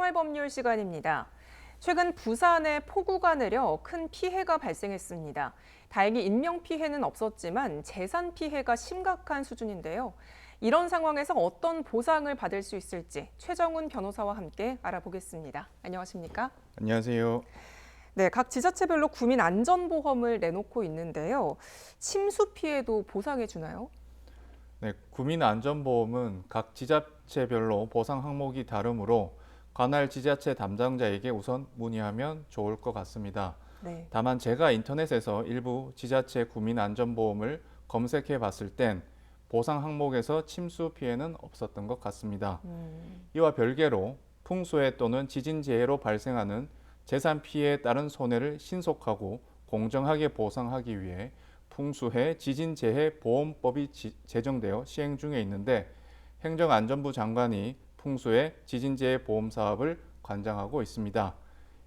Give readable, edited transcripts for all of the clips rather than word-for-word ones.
생활법률 시간입니다. 최근 부산에 폭우가 내려 큰 피해가 발생했습니다. 다행히 인명피해는 없었지만 재산 피해가 심각한 수준인데요. 이런 상황에서 어떤 보상을 받을 수 있을지 최정훈 변호사와 함께 알아보겠습니다. 안녕하십니까? 안녕하세요. 네, 각 지자체별로 구민 안전보험을 내놓고 있는데요. 침수 피해도 보상해 주나요? 네, 국민안전보험은 각 지자체별로 보상 항목이 다르므로 관할 지자체 담당자에게 우선 문의하면 좋을 것 같습니다. 네. 다만 제가 인터넷에서 일부 지자체 국민안전보험을 검색해 봤을 땐 보상 항목에서 침수 피해는 없었던 것 같습니다. 이와 별개로 풍수해 또는 지진 재해로 발생하는 재산 피해에 따른 손해를 신속하고 공정하게 보상하기 위해 풍수해 지진재해 보험법이 제정되어 시행 중에 있는데 행정안전부 장관이 풍수해 지진재해 보험 사업을 관장하고 있습니다.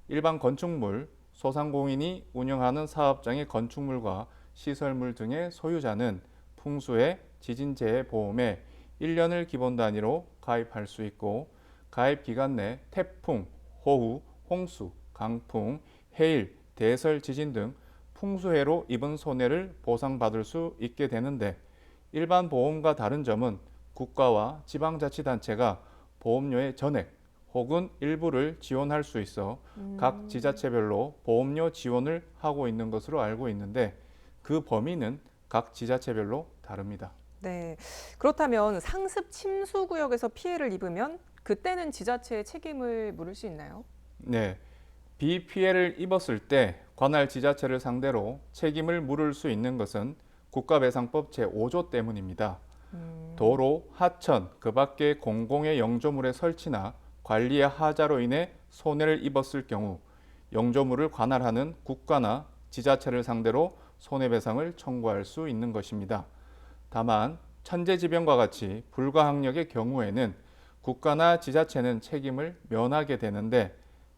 일반 건축물, 소상공인이 운영하는 사업장의 건축물과 시설물 등의 소유자는 풍수해 지진재해 보험에 1년을 기본 단위로 가입할 수 있고 가입 기간 내 태풍, 호우, 홍수, 강풍, 해일, 대설 지진 등 풍수해로 입은 손해를 보상받을 수 있게 되는데 일반 보험과 다른 점은 국가와 지방자치단체가 보험료의 전액 혹은 일부를 지원할 수 있어 각 지자체별로 보험료 지원을 하고 있는 것으로 알고 있는데 그 범위는 각 지자체별로 다릅니다. 네. 그렇다면 상습 침수 구역에서 피해를 입으면 그때는 지자체의 책임을 물을 수 있나요? 네, 비 피해를 입었을 때 관할 지자체를 상대로 책임을 물을 수 있는 것은 국가배상법 제5조 때문입니다. 도로, 하천, 그 밖의 공공의 영조물의 설치나 관리의 하자로 인해 손해를 입었을 경우 영조물을 관할하는 국가나 지자체를 상대로 손해배상을 청구할 수 있는 것입니다. 다만 천재지변과 같이 불가항력의 경우에는 국가나 지자체는 책임을 면하게 되는데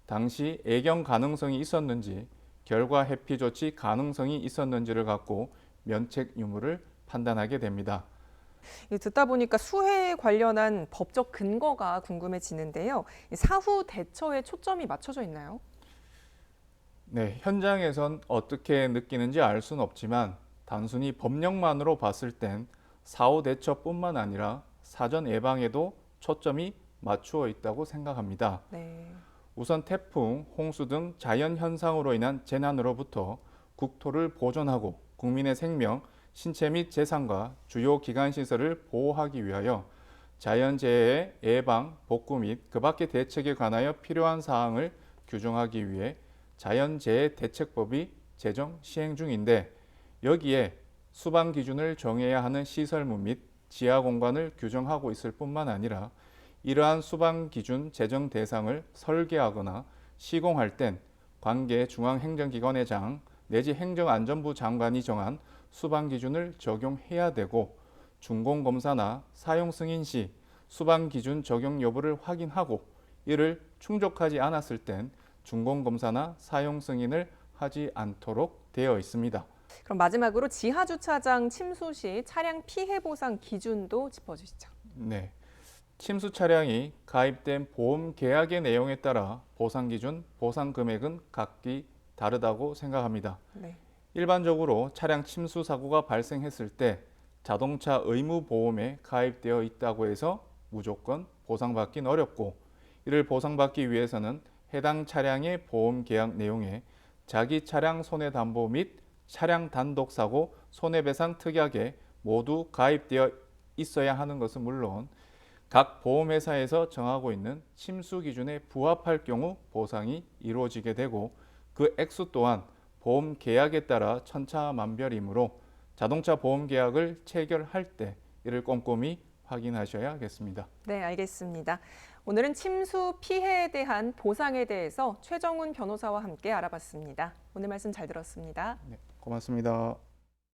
당시 애경 가능성이 있었는지 결과 회피 조치 가능성이 있었는지를 갖고 면책 유무를 판단하게 됩니다. 듣다 보니까 수해에 관련한 법적 근거가 궁금해지는데요. 사후 대처에 초점이 맞춰져 있나요? 네, 현장에선 어떻게 느끼는지 알 수는 없지만 단순히 법령만으로 봤을 땐 사후 대처뿐만 아니라 사전 예방에도 초점이 맞추어 있다고 생각합니다. 네. 우선 태풍, 홍수 등 자연 현상으로 인한 재난으로부터 국토를 보존하고 국민의 생명, 신체 및 재산과 주요 기관 시설을 보호하기 위하여 자연재해의 예방, 복구 및 그 밖의 대책에 관하여 필요한 사항을 규정하기 위해 자연재해 대책법이 제정 시행 중인데 여기에 수방 기준을 정해야 하는 시설물 및 지하 공간을 규정하고 있을 뿐만 아니라 이러한 수방 기준 제정 대상을 설계하거나 시공할 땐 관계 중앙행정기관의 장 내지 행정안전부 장관이 정한 수방 기준을 적용해야 되고 준공검사나 사용 승인 시 수방 기준 적용 여부를 확인하고 이를 충족하지 않았을 땐 준공검사나 사용 승인을 하지 않도록 되어 있습니다. 그럼 마지막으로 지하주차장 침수 시 차량 피해 보상 기준도 짚어주시죠. 네. 침수 차량이 가입된 보험 계약의 내용에 따라 보상 기준, 보상 금액은 각기 다르다고 생각합니다. 네. 일반적으로 차량 침수 사고가 발생했을 때 자동차 의무 보험에 가입되어 있다고 해서 무조건 보상받긴 어렵고 이를 보상받기 위해서는 해당 차량의 보험 계약 내용에 자기 차량 손해담보 및 차량 단독 사고 손해배상 특약에 모두 가입되어 있어야 하는 것은 물론 각 보험회사에서 정하고 있는 침수 기준에 부합할 경우 보상이 이루어지게 되고 그 액수 또한 보험 계약에 따라 천차만별이므로 자동차 보험 계약을 체결할 때 이를 꼼꼼히 확인하셔야겠습니다. 네, 알겠습니다. 오늘은 침수 피해에 대한 보상에 대해서 최정훈 변호사와 함께 알아봤습니다. 오늘 말씀 잘 들었습니다. 네, 고맙습니다.